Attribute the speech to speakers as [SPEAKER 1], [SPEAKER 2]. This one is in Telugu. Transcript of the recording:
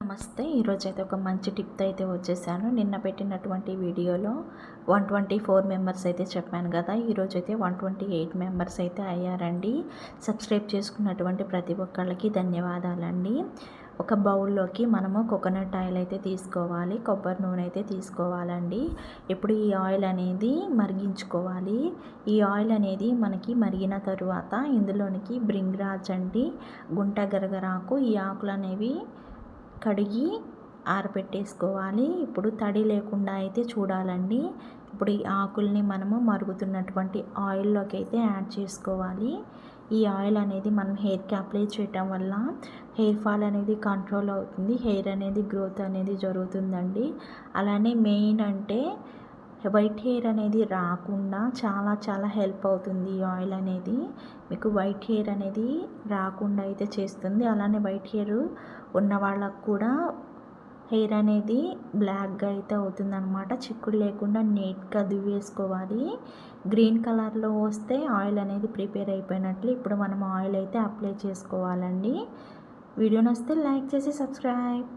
[SPEAKER 1] నమస్తే. ఈరోజైతే ఒక మంచి టిప్‌తో అయితే వచ్చేసాను. నిన్న పెట్టినటువంటి వీడియోలో 124 మెంబర్స్ అయితే చెప్పాను కదా! ఈరోజైతే 128 మెంబర్స్ అయితే అయ్యారండి. సబ్స్క్రైబ్ చేసుకున్నటువంటి ప్రతి ఒక్కళ్ళకి ధన్యవాదాలండి. ఒక బౌల్లోకి మనము కోకోనట్ ఆయిల్ అయితే తీసుకోవాలి. కొబ్బరి నూనె అయితే తీసుకోవాలండి. ఇప్పుడు ఈ ఆయిల్ అనేది మరిగించుకోవాలి. ఈ ఆయిల్ అనేది మనకి మరిగిన తరువాత ఇందులోనికి బ్రింగ్రాజ్ అండి, గుంట గరగరాకు, ఈ ఆకులు అనేవి కడిగి ఆరబెట్టేసుకోవాలి. ఇప్పుడు తడి లేకుండా అయితే చూడాలండి. ఇప్పుడు ఈ ఆకుల్ని మనము మరుగుతున్నటువంటి ఆయిల్లోకి అయితే యాడ్ చేసుకోవాలి. ఈ ఆయిల్ అనేది మనం హెయిర్కి అప్లై చేయటం వల్ల హెయిర్ ఫాల్ అనేది కంట్రోల్ అవుతుంది. హెయిర్ అనేది గ్రోత్ అనేది జరుగుతుందండి. అలానే మెయిన్ అంటే వైట్ హెయిర్ అనేది రాకుండా చాలా హెల్ప్ అవుతుంది ఈ ఆయిల్ అనేది. మీకు వైట్ హెయిర్ అనేది రాకుండా అయితే చేస్తుంది. అలానే వైట్ హెయిర్ ఉన్న వాళ్ళకు కూడా హెయిర్ అనేది బ్లాక్గా అయితే అవుతుందన్నమాట. చిక్కుడు లేకుండా నీట్గా దువ్వేసుకోవాలి. గ్రీన్ కలర్లో వస్తే ఆయిల్ అనేది ప్రిపేర్ అయిపోయినట్లు. ఇప్పుడు మనం ఆయిల్ అయితే అప్లై చేసుకోవాలండి. వీడియో నచ్చితే లైక్ చేసి సబ్స్క్రైబ్.